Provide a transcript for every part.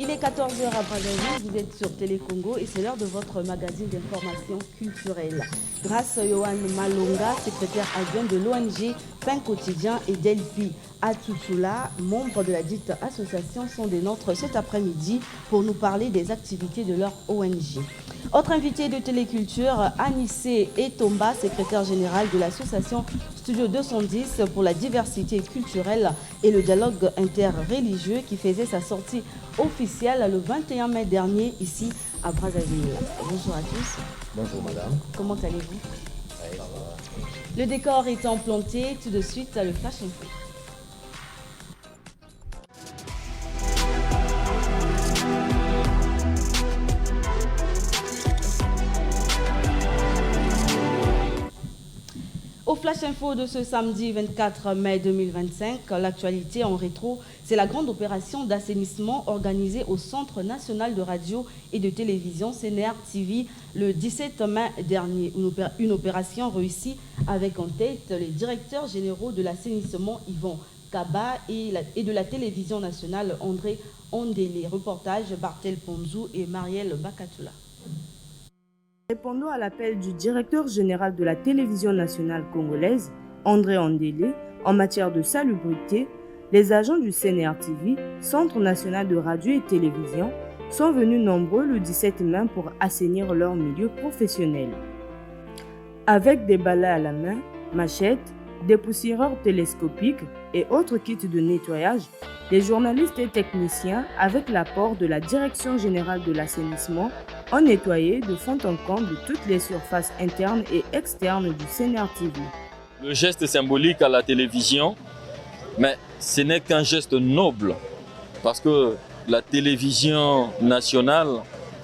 Il est 14 heures à Brazzaville, vous êtes sur Télé Congo et c'est l'heure de votre magazine d'information culturelle. Grâce à Yohan Malonga, secrétaire adjoint de l'ONG Pain Quotidien, et Delphi Atoutoula, membre de la dite association, sont des nôtres cet après-midi pour nous parler des activités de leur ONG. Autre invité de Téléculture, Anissé Etomba, secrétaire général de l'association Studio 210 pour la diversité culturelle et le dialogue interreligieux qui faisait sa sortie officielle le 21 mai dernier ici à Brazzaville. Bonjour à tous. Bonjour madame. Comment allez-vous? Oui, ça va. Le décor étant planté, tout de suite le Flash Info. Au Flash Info de ce samedi 24 mai 2025, l'actualité en rétro, c'est la grande opération d'assainissement organisée au Centre national de radio et de télévision CNR TV le 17 mai dernier. Une opération réussie avec en tête les directeurs généraux de l'assainissement Yvon Kaba et de la télévision nationale André Ondélé. Reportage Bartel Ponzou et Marielle Bakatoula. Répondant à l'appel du directeur général de la télévision nationale congolaise, André Ondélé, en matière de salubrité, les agents du CNR TV, Centre national de radio et télévision, sont venus nombreux le 17 mai pour assainir leur milieu professionnel. Avec des balais à la main, machettes, dépoussiéreurs télescopiques et autres kits de nettoyage, les journalistes et techniciens, avec l'apport de la Direction générale de l'assainissement, ont nettoyé de fond en comble toutes les surfaces internes et externes du CNR TV. Le geste symbolique à la télévision, mais ce n'est qu'un geste noble, parce que la télévision nationale,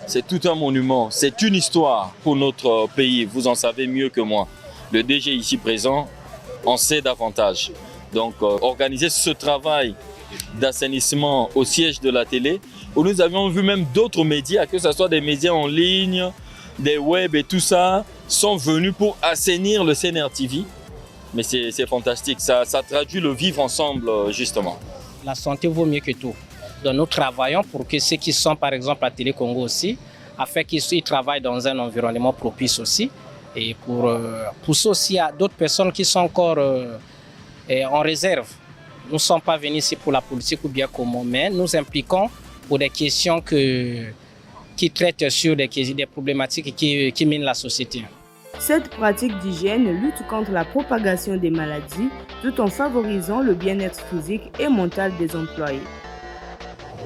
c'est tout un monument, c'est une histoire pour notre pays, vous en savez mieux que moi. Le DG ici présent en sait davantage. Donc organiser ce travail d'assainissement au siège de la télé, où nous avions vu même d'autres médias, que ce soit des médias en ligne, des web et tout ça, sont venus pour assainir le CNR TV. Mais c'est fantastique, ça traduit le vivre ensemble justement. La santé vaut mieux que tout. Donc nous travaillons pour que ceux qui sont par exemple à Télé Congo aussi, afin qu'ils travaillent dans un environnement propice aussi. Et pour pousser aussi à d'autres personnes qui sont encore en réserve. Nous ne sommes pas venus ici pour la politique ou bien comment, mais nous impliquons pour des questions qui traitent sur des problématiques qui minent la société. Cette pratique d'hygiène lutte contre la propagation des maladies tout en favorisant le bien-être physique et mental des employés.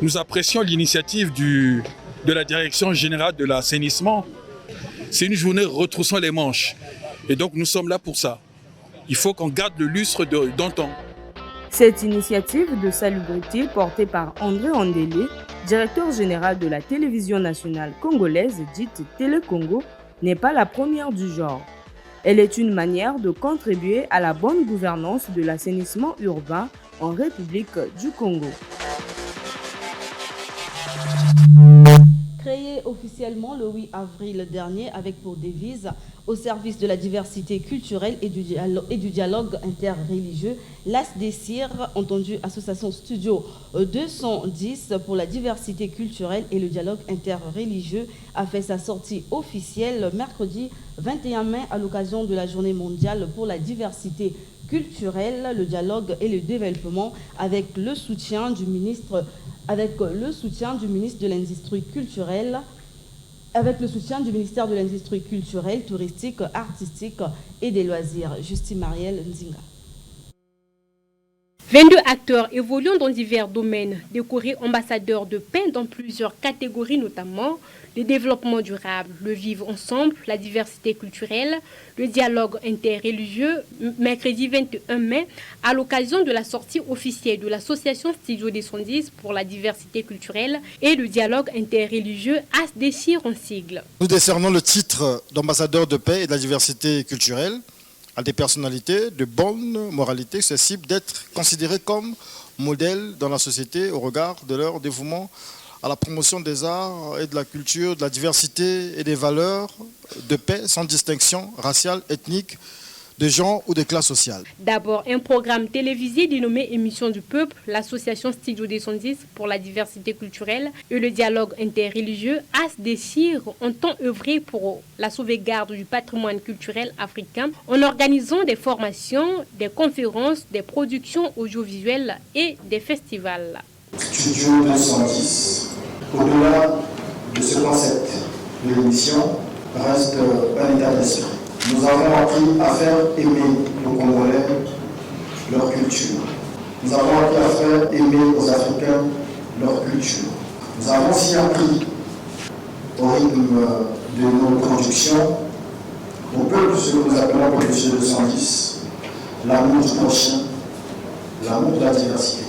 Nous apprécions l'initiative de la Direction générale de l'assainissement. C'est une journée retroussant les manches. Et donc nous sommes là pour ça. Il faut qu'on garde le lustre d'antan. Cette initiative de salubrité portée par André Ondélé, directeur général de la télévision nationale congolaise dite Télé Congo, n'est pas la première du genre. Elle est une manière de contribuer à la bonne gouvernance de l'assainissement urbain en République du Congo. Créé officiellement le 8 avril dernier avec pour devise au service de la diversité culturelle et du dialogue interreligieux, l'ASDCIR, entendu Association Studio 210 pour la diversité culturelle et le dialogue interreligieux, a fait sa sortie officielle mercredi 21 mai à l'occasion de la journée mondiale pour la diversité culturelle, le dialogue et le développement avec le soutien du ministre de l'Industrie culturelle, avec le soutien du ministère de l'Industrie culturelle, touristique, artistique et des loisirs. Justine Marielle Nzinga. 22 acteurs évoluant dans divers domaines, décorés ambassadeurs de paix dans plusieurs catégories, notamment le développement durable, le vivre ensemble, la diversité culturelle, le dialogue interreligieux, mercredi 21 mai, à l'occasion de la sortie officielle de l'association Studio 210 pour la diversité culturelle et le dialogue interreligieux, ASDCIR en sigle. Nous décernons le titre d'ambassadeur de paix et de la diversité culturelle à des personnalités de bonne moralité susceptibles d'être considérées comme modèles dans la société au regard de leur dévouement à la promotion des arts et de la culture, de la diversité et des valeurs de paix sans distinction raciale, ethnique, de genre ou de classe sociale. D'abord, un programme télévisé dénommé Émission du Peuple, l'association Studio 210 pour la diversité culturelle et le dialogue interreligieux ASDECIR entend œuvrer pour la sauvegarde du patrimoine culturel africain en organisant des formations, des conférences, des productions audiovisuelles et des festivals. Studio 210, au-delà de ce concept de l'émission, reste un état d'esprit. Nous avons appris à faire aimer aux Congolais leur culture. Nous avons appris à faire aimer aux Africains leur culture. Nous avons aussi appris, au rythme de nos productions, au peuple, ce que nous appelons pour le Studio 210, l'amour du prochain, l'amour de la diversité.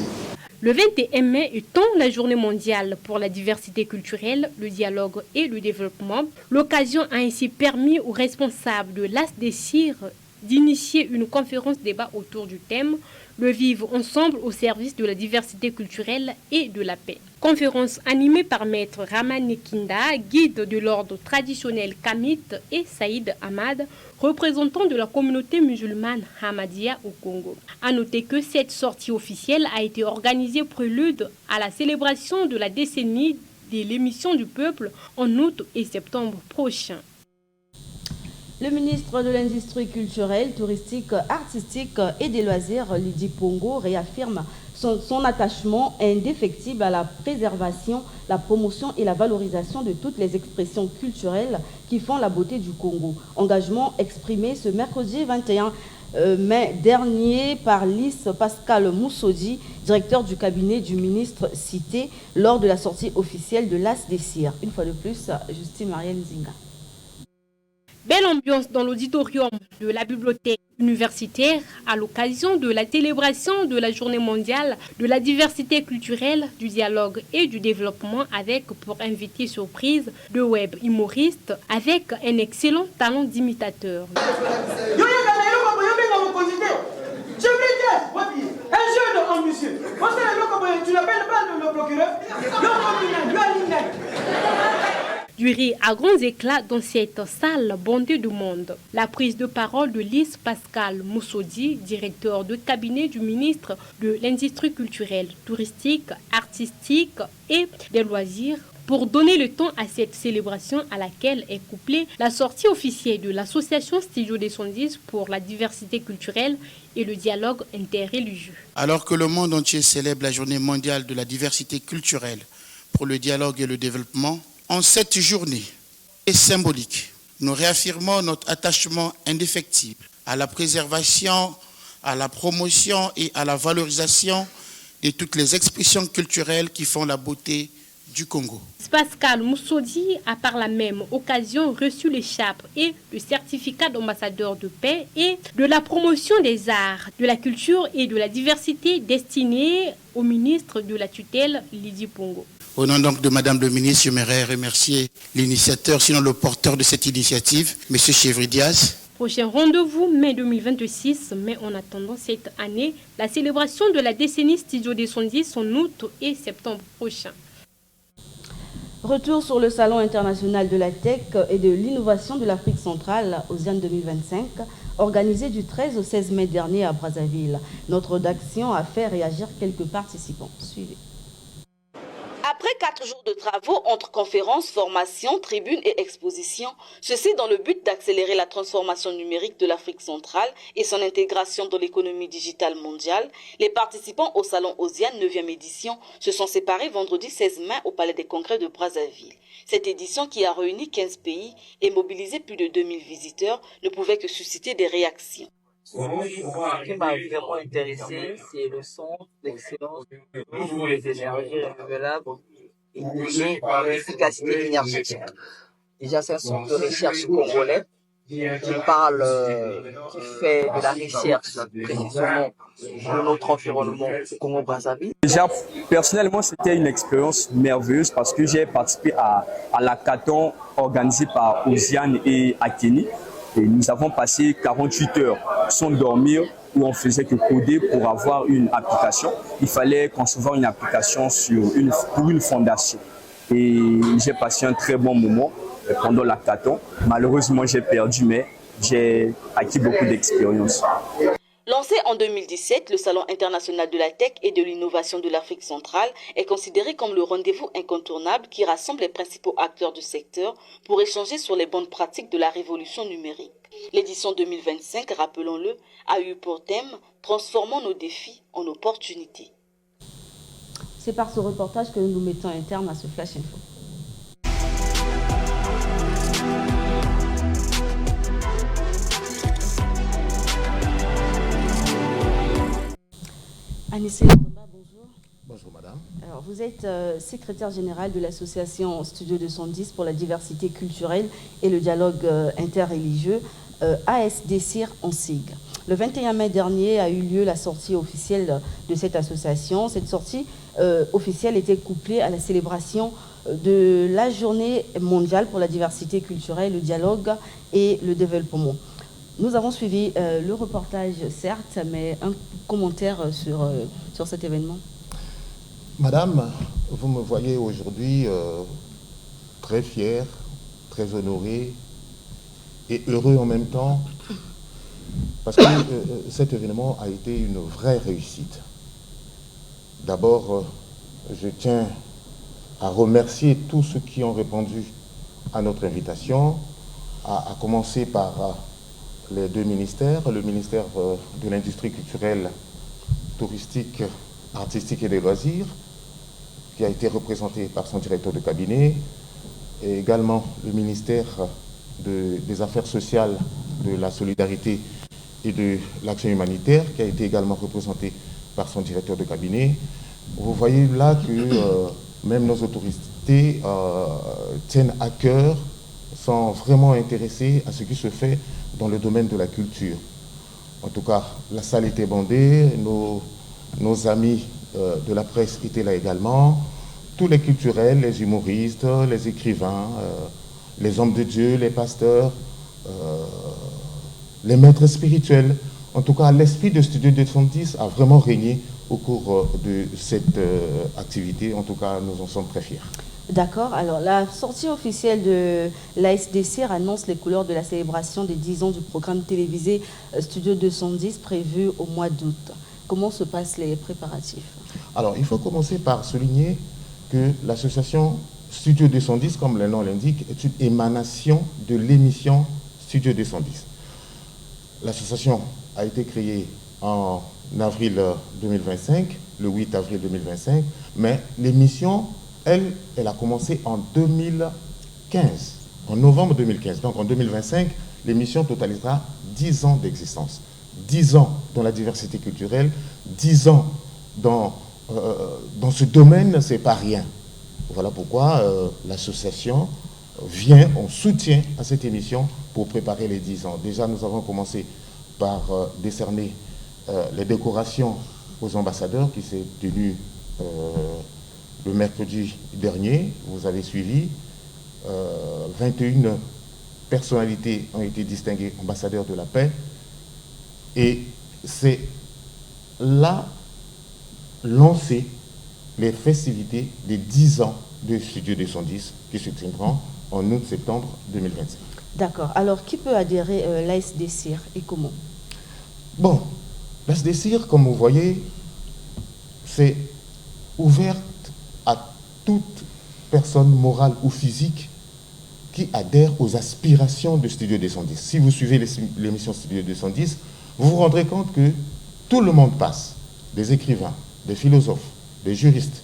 Le 21 mai étant la journée mondiale pour la diversité culturelle, le dialogue et le développement, l'occasion a ainsi permis aux responsables de l'ASDECIR d'initier une conférence débat autour du thème « Le vivre ensemble au service de la diversité culturelle et de la paix ». Conférence animée par Maître Ramane Kinda, guide de l'ordre traditionnel Kamite, et Saïd Ahmad, représentant de la communauté musulmane Ahmadiyya au Congo. A noter que cette sortie officielle a été organisée prélude à la célébration de la décennie de l'émission du peuple en août et septembre prochains. Le ministre de l'Industrie culturelle, touristique, artistique et des loisirs, Lydie Pongo, réaffirme son attachement indéfectible à la préservation, la promotion et la valorisation de toutes les expressions culturelles qui font la beauté du Congo. Engagement exprimé ce mercredi 21 mai dernier par Lys Pascal Moussodi, directeur du cabinet du ministre cité, lors de la sortie officielle de l'ASDECIR. Une fois de plus, Justine Marielle Zinga. Belle ambiance dans l'auditorium de la bibliothèque universitaire à l'occasion de la célébration de la journée mondiale de la diversité culturelle, du dialogue et du développement avec pour invité surprise de web humoristes avec un excellent talent d'imitateur. Un jeune ambitieux. Tu n'appelles pas le procureur. Du rire à grands éclats dans cette salle bondée de monde. La prise de parole de Lys Pascal Moussodi, directeur de cabinet du ministre de l'Industrie culturelle, touristique, artistique et des loisirs, pour donner le temps à cette célébration à laquelle est couplée la sortie officielle de l'association Studio 210 pour la diversité culturelle et le dialogue interreligieux. Alors que le monde entier célèbre la journée mondiale de la diversité culturelle pour le dialogue et le développement, en cette journée est symbolique. Nous réaffirmons notre attachement indéfectible à la préservation, à la promotion et à la valorisation de toutes les expressions culturelles qui font la beauté du Congo. Pascal Moussodi a par la même occasion reçu l'écharpe et le certificat d'ambassadeur de paix et de la promotion des arts, de la culture et de la diversité destiné au ministre de la tutelle, Lydie Pongo. Au nom donc de Madame le ministre, j'aimerais remercier l'initiateur, sinon le porteur de cette initiative, M. Chevry Diaz. Prochain rendez-vous, mai 2026, mais en attendant cette année, la célébration de la décennie Studio 210 en août et septembre prochain. Retour sur le Salon international de la tech et de l'innovation de l'Afrique centrale, OSIAN 2025, organisé du 13 au 16 mai dernier à Brazzaville. Notre rédaction a fait réagir quelques participants. Suivez. Après 4 jours de travaux entre conférences, formations, tribunes et expositions, ceci dans le but d'accélérer la transformation numérique de l'Afrique centrale et son intégration dans l'économie digitale mondiale, les participants au Salon OSIAN 9e édition se sont séparés vendredi 16 mai au Palais des Congrès de Brazzaville. Cette édition, qui a réuni 15 pays et mobilisé plus de 2000 visiteurs, ne pouvait que susciter des réactions. Ce qui m'a vraiment intéressé, c'est le centre d'excellence pour les énergies renouvelables et l'efficacité énergétique. Déjà, c'est un centre de recherche congolais qui parle, qui fait de la recherche précisément de notre environnement au Congo-Brazzaville. Déjà, personnellement, c'était une expérience merveilleuse parce que j'ai participé à l'hackathon organisé par OSIAN et Akeni. Et nous avons passé 48 heures sans dormir où on faisait que coder pour avoir une application. Il fallait concevoir une application pour une fondation. Et j'ai passé un très bon moment pendant l'hackathon. Malheureusement, j'ai perdu, mais j'ai acquis beaucoup d'expérience. Lancé en 2017, le Salon international de la tech et de l'innovation de l'Afrique centrale est considéré comme le rendez-vous incontournable qui rassemble les principaux acteurs du secteur pour échanger sur les bonnes pratiques de la révolution numérique. L'édition 2025, rappelons-le, a eu pour thème « Transformons nos défis en opportunités ». C'est par ce reportage que nous mettons un terme à ce Flash Info. Anissé Latomba, bonjour. Bonjour madame. Alors, vous êtes secrétaire général de l'association Studio 210 pour la diversité culturelle et le dialogue interreligieux, ASDCIR en SIG. Le 21 mai dernier a eu lieu la sortie officielle de cette association. Cette sortie officielle était couplée à la célébration de la journée mondiale pour la diversité culturelle, le dialogue et le développement. Nous avons suivi le reportage, certes, mais un commentaire sur cet événement. Madame, vous me voyez aujourd'hui très fier, très honoré et heureux en même temps, parce que cet événement a été une vraie réussite. D'abord, je tiens à remercier tous ceux qui ont répondu à notre invitation, à commencer par les deux ministères, le ministère de l'Industrie culturelle, touristique, artistique et des loisirs, qui a été représenté par son directeur de cabinet, et également le ministère des Affaires sociales, de la solidarité et de l'action humanitaire, qui a été également représenté par son directeur de cabinet. Vous voyez là que même nos autorités tiennent à cœur, sont vraiment intéressés à ce qui se fait dans le domaine de la culture. En tout cas, la salle était bondée, nos amis de la presse étaient là également, tous les culturels, les humoristes, les écrivains, les hommes de Dieu, les pasteurs, les maîtres spirituels. En tout cas, l'esprit de Studio 210 a vraiment régné au cours de cette activité. En tout cas, nous en sommes très fiers. D'accord. Alors, la sortie officielle de l'ASDCIR annonce les couleurs de la célébration des 10 ans du programme télévisé Studio 210 prévu au mois d'août. Comment se passent les préparatifs? Alors, il faut commencer par souligner que l'association Studio 210, comme le nom l'indique, est une émanation de l'émission Studio 210. L'association a été créée en avril 2025, le 8 avril 2025, mais l'émission, elle a commencé en 2015, en novembre 2015. Donc en 2025, l'émission totalisera 10 ans d'existence. 10 ans dans la diversité culturelle, 10 ans dans ce domaine, c'est pas rien. Voilà pourquoi l'association vient en soutien à cette émission pour préparer les 10 ans. Déjà, nous avons commencé par décerner les décorations aux ambassadeurs qui s'est tenu le mercredi dernier. Vous avez suivi. 21 personnalités ont été distinguées ambassadeurs de la paix. Et c'est là lancer les festivités des 10 ans de Studio 210 qui se tiendront en août-septembre 2025. D'accord. Alors, qui peut adhérer à l'ASDCIR et comment? Bon, l'ASDCIR, comme vous voyez, c'est ouverte à toute personne morale ou physique qui adhère aux aspirations de Studio 210. Si vous suivez l'émission Studio 210, vous vous rendrez compte que tout le monde passe, des écrivains, des philosophes, des juristes,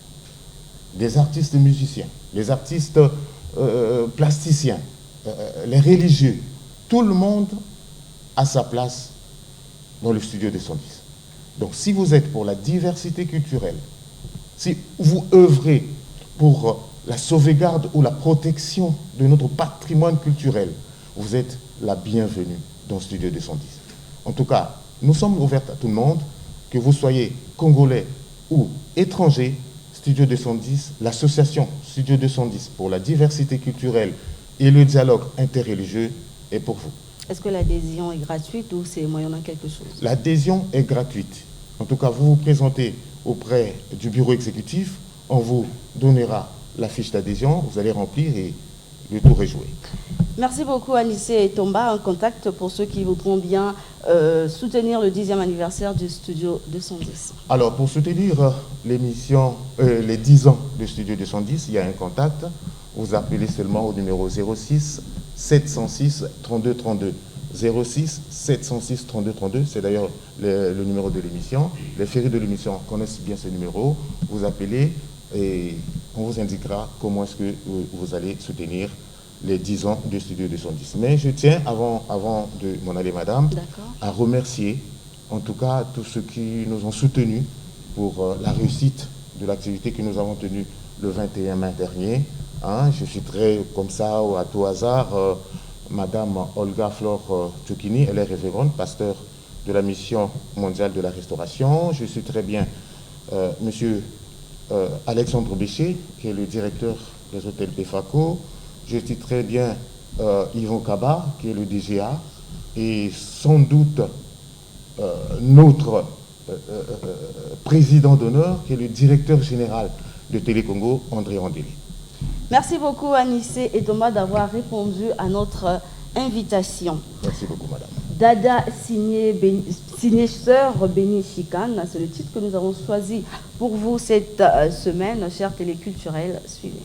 des artistes musiciens, des artistes plasticiens, les religieux, tout le monde a sa place dans le Studio 210. Donc si vous êtes pour la diversité culturelle, si vous œuvrez pour la sauvegarde ou la protection de notre patrimoine culturel, vous êtes la bienvenue dans Studio 210. En tout cas, nous sommes ouverts à tout le monde, que vous soyez congolais ou étranger. Studio 210, l'association Studio 210 pour la diversité culturelle et le dialogue interreligieux est pour vous. Est-ce que l'adhésion est gratuite ou c'est moyennant quelque chose? L'adhésion est gratuite. En tout cas, vous vous présentez auprès du bureau exécutif, on vous donnera la fiche d'adhésion, vous allez remplir et le tour est joué. Merci beaucoup Anissé et Tomba. Un contact pour ceux qui voudront bien soutenir le 10e anniversaire du Studio 210. Alors, pour soutenir l'émission, les 10 ans du Studio 210, il y a un contact. Vous appelez seulement au numéro 06 706 32 32. 06 706 32 32, c'est d'ailleurs le numéro de l'émission. Les ferries de l'émission connaissent bien ce numéro. Vous appelez et on vous indiquera comment est-ce que vous allez soutenir les 10 ans du Studio 210. Mais je tiens, avant de m'en aller, madame, à remercier en tout cas tous ceux qui nous ont soutenus pour la réussite de l'activité que nous avons tenue le 21 mai dernier. Je citerai comme ça, à tout hasard, madame Olga Flore Tchoukini, elle est révérende, pasteur de la mission mondiale de la restauration. Je citerai bien monsieur Alexandre Béché, qui est le directeur des hôtels EFACO. Je citerai bien Yvon Kaba, qui est le DGA, et sans doute notre président d'honneur, qui est le directeur général de Télécongo, André Andélé. Merci beaucoup Anissé et Thomas d'avoir répondu à notre invitation. Merci beaucoup, madame. Dada signé Sœur Béni Chicane, c'est le titre que nous avons choisi pour vous cette semaine, chers téléculturels. Suivez.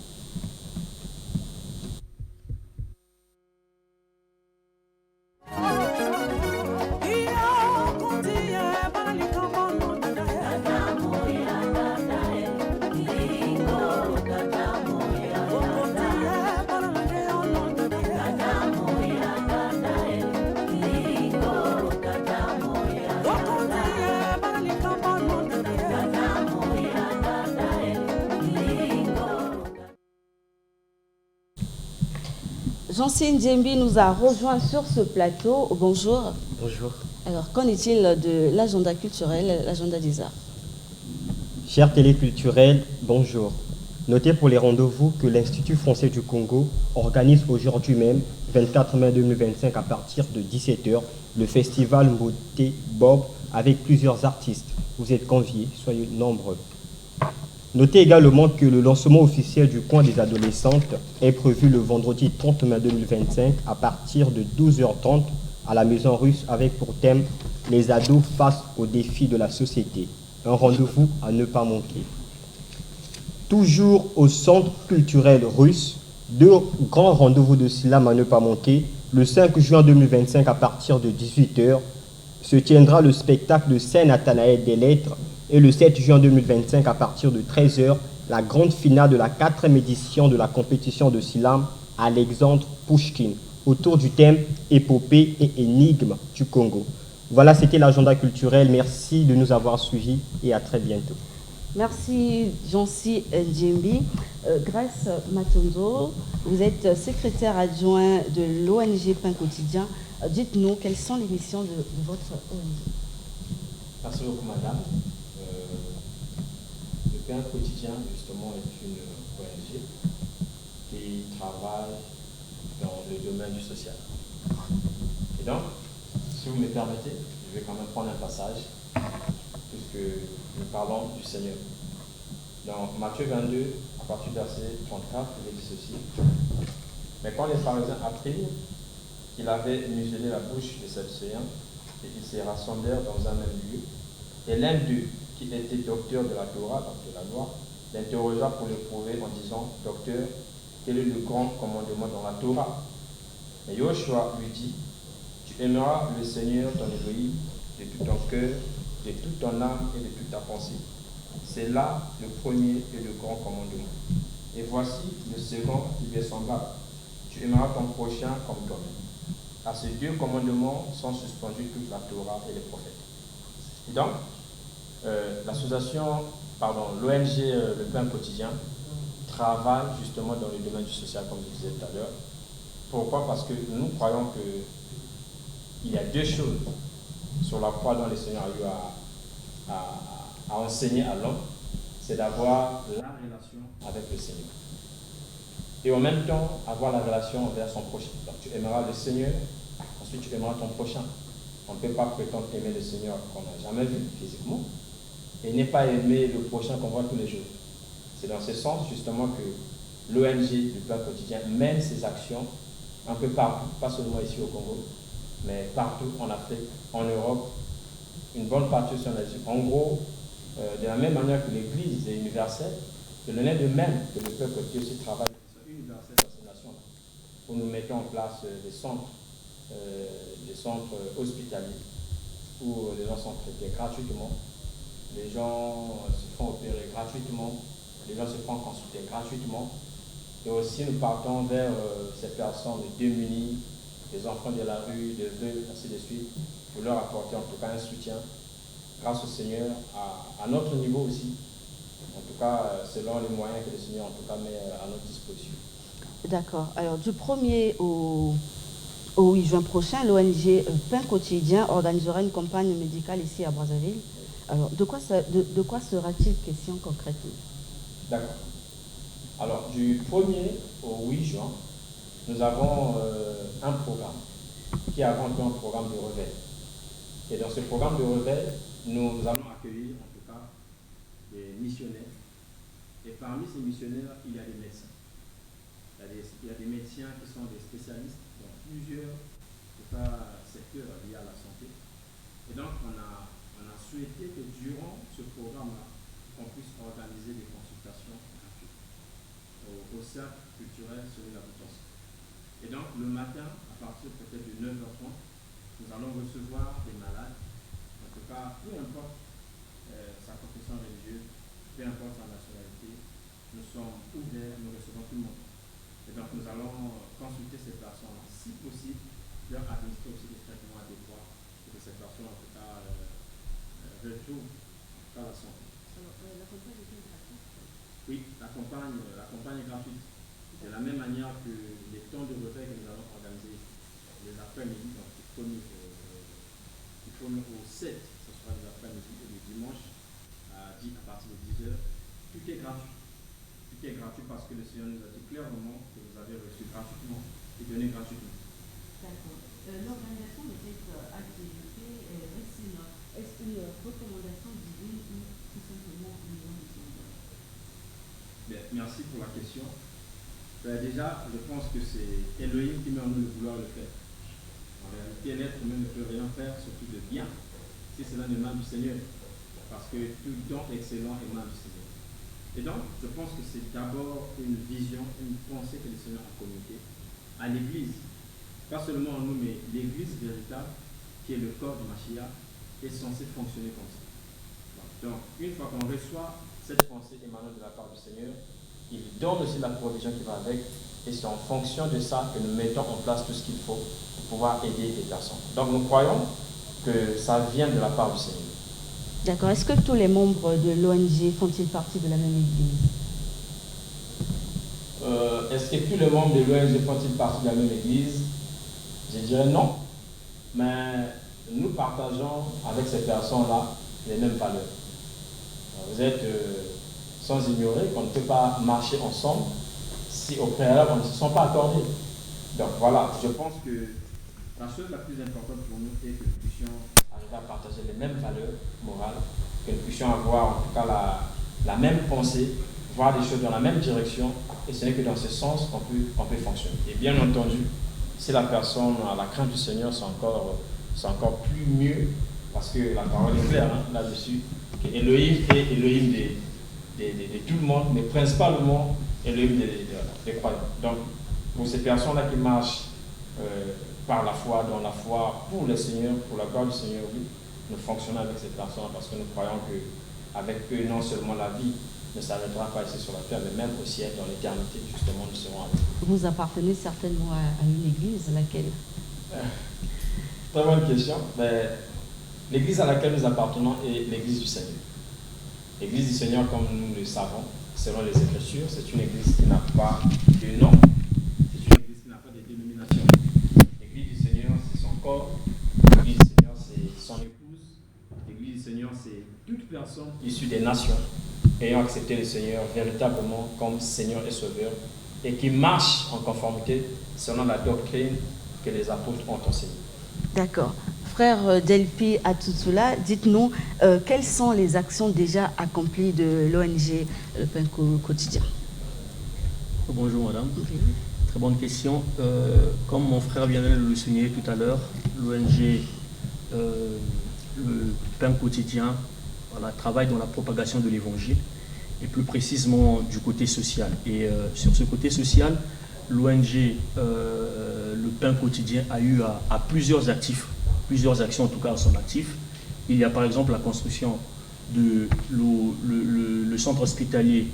Jancy Ndjembi nous a rejoint sur ce plateau. Bonjour. Bonjour. Alors, qu'en est-il de l'agenda culturel, l'agenda des arts? Chers téléculturels, bonjour. Notez pour les rendez-vous que l'Institut français du Congo organise aujourd'hui même, 24 mai 2025, à partir de 17h, le festival Moté Bob avec plusieurs artistes. Vous êtes conviés, soyez nombreux. Notez également que le lancement officiel du coin des adolescentes est prévu le vendredi 30 mai 2025 à partir de 12h30 à la Maison Russe avec pour thème « Les ados face aux défis de la société ». Un rendez-vous à ne pas manquer. Toujours au Centre culturel russe, 2 grands rendez-vous de slam à ne pas manquer. Le 5 juin 2025 à partir de 18h se tiendra le spectacle de Saint-Nathanaël des Lettres. Et le 7 juin 2025, à partir de 13h, la grande finale de la 4e édition de la compétition de slam Alexandre Pouchkine, autour du thème Épopée et énigmes du Congo. Voilà, c'était l'agenda culturel. Merci de nous avoir suivis et à très bientôt. Merci Jancy Ndjembi. Grace Matondo, vous êtes secrétaire adjoint de l'ONG Pain Quotidien. Dites-nous quelles sont les missions de votre ONG. Merci beaucoup, madame. Le Pain Quotidien, justement, est une ONG qui travaille dans le domaine du social. Et donc, si vous me permettez, je vais quand même prendre un passage, puisque nous parlons du Seigneur. Dans Matthieu 22, à partir du verset 34, il est dit ceci. Mais quand les pharisiens apprirent qu'il avait muselé la bouche des Sadducéens, et ils se rassemblèrent dans un même lieu, et l'un d'eux, qui était docteur de la Torah, donc de la loi, l'interrogea pour le prouver en disant, docteur, quel est le grand commandement dans la Torah? Et Yoshua lui dit, tu aimeras le Seigneur ton Élohim de tout ton cœur, de toute ton âme et de toute ta pensée. C'est là le premier et le grand commandement. Et voici le second qui lui est semblable. Tu aimeras ton prochain comme toi-même. À ces 2 commandements sont suspendus toute la Torah et les prophètes. Et donc, l'ONG Le Pain Quotidien travaille justement dans le domaine du social, comme je disais tout à l'heure. Pourquoi? Parce que nous croyons qu'il y a 2 choses sur la croix dont le Seigneur a eu à enseigner à l'homme, c'est d'avoir la relation avec le Seigneur. Et en même temps, avoir la relation envers son prochain. Donc tu aimeras le Seigneur, ensuite tu aimeras ton prochain. On ne peut pas prétendre aimer le Seigneur qu'on n'a jamais vu physiquement, et ne pas aimer le prochain qu'on voit tous les jours. C'est dans ce sens justement que l'ONG du Pain Quotidien mène ses actions un peu partout, pas seulement ici au Congo, mais partout en Afrique, en Europe, une bonne partie sur l'Asie. En gros, de la même manière que l'Église est universelle, de l'année de même que le peuple qui aussi travaille de façon universelle dans ces nations-là, où nous mettons en place des centres hospitaliers, où les gens sont traités gratuitement, les gens se font opérer gratuitement, les gens se font consulter gratuitement. Et aussi, nous partons vers ces personnes démunies, les enfants de la rue, des veuves, ainsi de suite, pour leur apporter en tout cas un soutien, grâce au Seigneur, à notre niveau aussi. En tout cas, selon les moyens que le Seigneur, en tout cas, met à notre disposition. D'accord. Alors, du 1er au 8 juin prochain, l'ONG Pain Quotidien organisera une campagne médicale ici à Brazzaville. Alors, de quoi sera-t-il question concrètement? D'accord. Alors, du 1er au 8 juin, nous avons un programme qui est avant tout un programme de réveil. Et dans ce programme de réveil, nous allons accueillir en tout cas des missionnaires. Et parmi ces missionnaires, il y a des médecins. Il y a des médecins qui sont des spécialistes dans plusieurs secteurs liés à la santé. Et donc, on a souhaité que durant ce programme-là, on puisse organiser des consultations gratuites au cercle culturel sur la Boutonce. Et donc, le matin, à partir peut-être de 9h30, nous allons recevoir des malades. En tout cas, peu importe sa confession religieuse, peu importe sa nationalité, nous sommes ouverts, nous recevons tout le monde. Et donc, nous allons consulter ces personnes-là, si possible, leur administrer aussi des traitements adéquats pour que ces personnes, en tout cas, retrouvent la santé. Alors, la campagne est gratuite? Oui, la campagne est gratuite. De la même manière que les temps de repas que nous allons organiser les après-midi, donc du 1er au 7, ce sera les après-midi, et le dimanche à partir de 10h, tout est gratuit. Tout est gratuit parce que le Seigneur nous a dit clairement que vous avez reçu gratuitement et donné gratuitement. D'accord. L'organisation de cette activité, est-ce une recommandation divine ou tout simplement une demande du Seigneur? Merci pour la question. Déjà, je pense que c'est Elohim qui met en nous le vouloir le faire. En réalité, l'être humain ne peut rien faire, surtout de bien, si cela n'émane du Seigneur. Parce que tout don excellent émane du Seigneur. Et donc, je pense que c'est d'abord une vision, une pensée que le Seigneur a communiquée à l'Église. Pas seulement à nous, mais l'Église véritable, qui est le corps de Mashiach, est censée fonctionner comme ça. Donc, une fois qu'on reçoit cette pensée émanant de la part du Seigneur, il donne aussi la provision qui va avec, et c'est en fonction de ça que nous mettons en place tout ce qu'il faut pour pouvoir aider les personnes. Donc nous croyons que ça vient de la part du Seigneur. D'accord. Est-ce que tous les membres de l'ONG font-ils partie de la même église? Est-ce que tous les membres de l'ONG font-ils partie de la même église? Je dirais non. Mais nous partageons avec ces personnes-là les mêmes valeurs. Vous êtes sans ignorer qu'on ne peut pas marcher ensemble si au préalable on ne se sent pas accordés. Donc voilà, je pense que la chose la plus importante pour nous est que nous puissions arriver à partager les mêmes valeurs morales, que nous puissions avoir en tout cas la même pensée, voir des choses dans la même direction, et ce n'est que dans ce sens qu'on peut fonctionner. Et bien entendu, si la personne a la crainte du Seigneur, c'est encore plus mieux, parce que la parole est claire là-dessus, que Elohim est Elohim de tout le monde, mais principalement Elohim des croyants. Donc, pour ces personnes-là qui marchent par la foi, dans la foi, pour le Seigneur, pour la gloire du Seigneur, oui, nous fonctionnons avec ces personnes parce que nous croyons qu'avec eux, non seulement la vie ne s'arrêtera pas ici sur la terre, mais même au ciel, dans l'éternité, justement, nous serons avec eux. Vous appartenez certainement à une église, laquelle? Très bonne question. L'église à laquelle nous appartenons est l'église du Seigneur. L'église du Seigneur, comme nous le savons, selon les Écritures, c'est une église qui n'a pas de nom, c'est une église qui n'a pas de dénomination. L'église du Seigneur, c'est son corps, l'église du Seigneur, c'est son épouse, l'église du Seigneur, c'est toute personne issue des nations ayant accepté le Seigneur véritablement comme Seigneur et Sauveur et qui marche en conformité selon la doctrine que les apôtres ont enseignée. D'accord. Frère Delpi Atoutoula, dites-nous quelles sont les actions déjà accomplies de l'ONG Le Pain Quotidien? Bonjour madame. Très bonne question. Comme mon frère vient de le souligner tout à l'heure, l'ONG Le Pain Quotidien travaille dans la propagation de l'évangile et plus précisément du côté social. Et sur ce côté social, l'ONG Le Pain Quotidien a eu à plusieurs actifs, plusieurs actions en tout cas à son actif. Il y a par exemple la construction de le centre hospitalier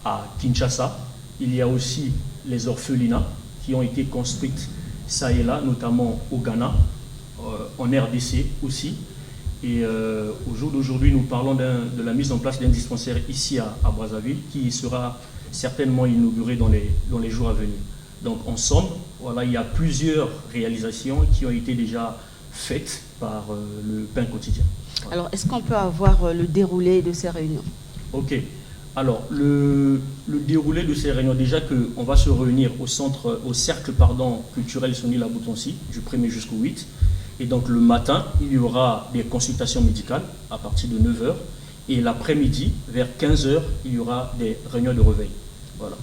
à Kinshasa. Il y a aussi les orphelinats qui ont été construites ça et là, notamment au Ghana, en RDC aussi. Et au jour d'aujourd'hui, nous parlons de la mise en place d'un dispensaire ici à Brazzaville qui sera certainement inauguré dans les jours à venir. Donc ensemble, voilà, il y a plusieurs réalisations qui ont été déjà faites par le Pain Quotidien. Voilà. Alors, est-ce qu'on peut avoir le déroulé de ces réunions? Ok. Alors, le déroulé de ces réunions, déjà qu'on va se réunir au cercle culturel Sonny Laboutonsi, du 1er jusqu'au 8. Et donc, le matin, il y aura des consultations médicales à partir de 9h. Et l'après-midi, vers 15h, il y aura des réunions de réveil. Voilà.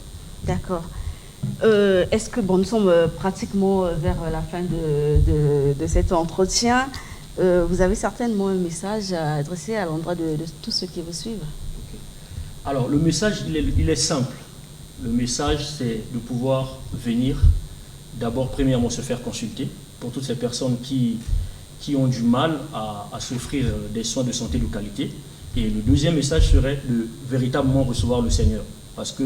D'accord. Est-ce que, nous sommes pratiquement vers la fin de cet entretien. Vous avez certainement un message à adresser à l'endroit de tous ceux qui vous suivent. Okay. Alors, le message, il est simple. Le message, c'est de pouvoir venir, d'abord, premièrement, se faire consulter pour toutes ces personnes qui ont du mal à s'offrir des soins de santé de qualité. Et le deuxième message serait de véritablement recevoir le Seigneur. Parce que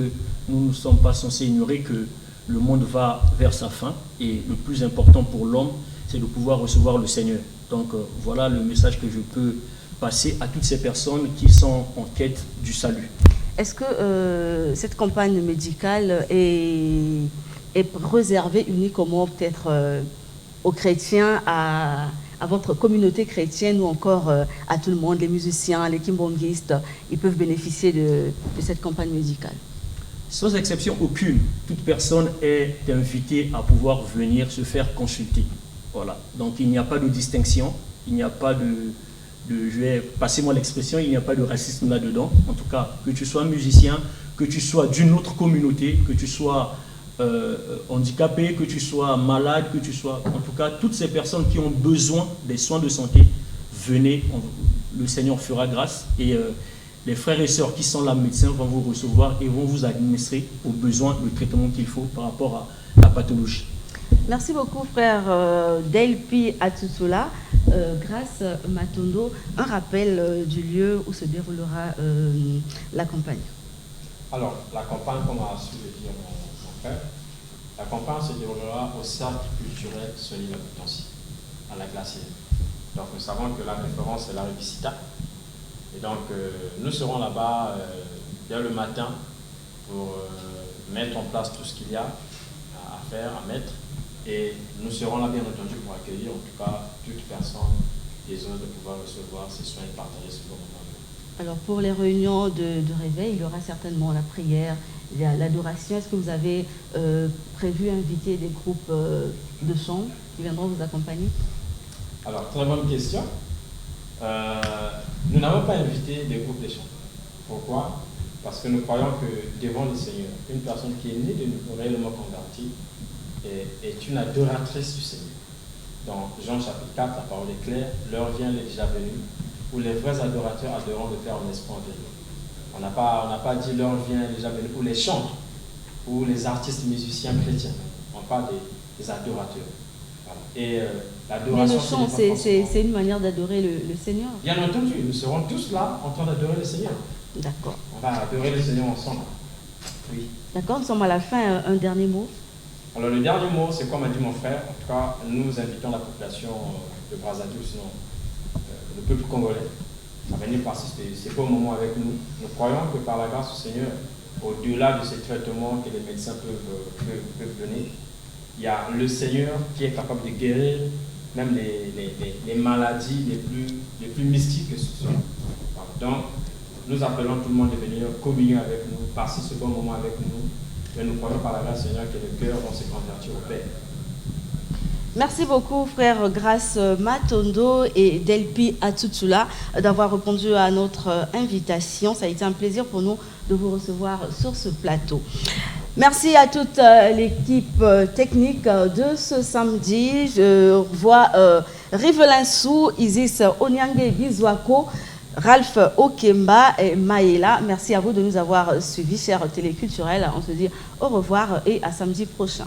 nous ne sommes pas censés ignorer que le monde va vers sa fin. Et le plus important pour l'homme, c'est de pouvoir recevoir le Seigneur. Donc voilà le message que je peux passer à toutes ces personnes qui sont en quête du salut. Est-ce que cette campagne médicale est réservée uniquement peut-être aux chrétiens, à votre communauté chrétienne ou encore à tout le monde, les musiciens, les kimbongistes, ils peuvent bénéficier de cette campagne médicale? Sans exception aucune, toute personne est invitée à pouvoir venir se faire consulter. Voilà. Donc il n'y a pas de distinction, il n'y a pas passez-moi l'expression, il n'y a pas de racisme là-dedans. En tout cas, que tu sois musicien, que tu sois d'une autre communauté, que tu sois handicapé, que tu sois malade, que tu sois... En tout cas, toutes ces personnes qui ont besoin des soins de santé, venez, le Seigneur fera grâce. Et les frères et sœurs qui sont là, médecins, vont vous recevoir et vont vous administrer aux besoins, le traitement qu'il faut par rapport à la pathologie. Merci beaucoup, frère Delpi Atutula. Grâce Matondo, un rappel du lieu où se déroulera la campagne. Alors, la campagne, comme a su le dire mon frère, la campagne se déroulera au cercle culturel Sonny Laboutonsi, à la Glacière. Donc, nous savons que la référence est la Revicita. Et donc, nous serons là-bas dès le matin pour mettre en place tout ce qu'il y a à faire, à mettre. Et nous serons là, bien entendu, pour accueillir en tout cas toute personne désireuse de pouvoir recevoir ces soins et partager ce bon moment. Alors, pour les réunions de réveil, il y aura certainement la prière, il y a l'adoration. Est-ce que vous avez prévu inviter des groupes de chant qui viendront vous accompagner? Alors, très bonne question. Nous n'avons pas invité des groupes de chant. Pourquoi? Parce que nous croyons que devant le Seigneur, une personne qui est née de nouveau, réellement convertie, est une adoratrice du Seigneur. Dans Jean chapitre 4, la parole est claire, l'heure vient, elle est déjà venue, où les vrais adorateurs adoreront le Père en esprit en vérité. On n'a pas dit l'heure vient, elle est déjà venue, ou les chanteurs, ou les artistes musiciens chrétiens. On parle des adorateurs. Voilà. Et l'adoration... Mais le chant, c'est une manière d'adorer le Seigneur. Bien entendu, nous serons tous là en train d'adorer le Seigneur. D'accord. On va adorer le Seigneur ensemble. Oui. D'accord, nous sommes à la fin. Un dernier mot. Alors le dernier mot, c'est comme a dit mon frère, en tout cas, nous invitons la population de Brazzaville, sinon le peuple congolais, à venir passer ces beaux moments avec nous. Nous croyons que par la grâce du Seigneur, au-delà de ces traitements que les médecins peuvent donner, il y a le Seigneur qui est capable de guérir même les maladies les plus mystiques que ce soit. Donc, nous appelons tout le monde à venir communier avec nous, passer ce bon moment avec nous. Et nous croyons par la grâce Seigneur que le cœur vont se convertir au Père. Merci beaucoup, frère Grace Matondo et Delpi Atutula, d'avoir répondu à notre invitation. Ça a été un plaisir pour nous de vous recevoir sur ce plateau. Merci à toute l'équipe technique de ce samedi. Je vois Rivelin Sou, Isis Onyange Bizwako, Ralph Okemba et Maïla. Merci à vous de nous avoir suivis, chers téléculturels. On se dit au revoir et à samedi prochain.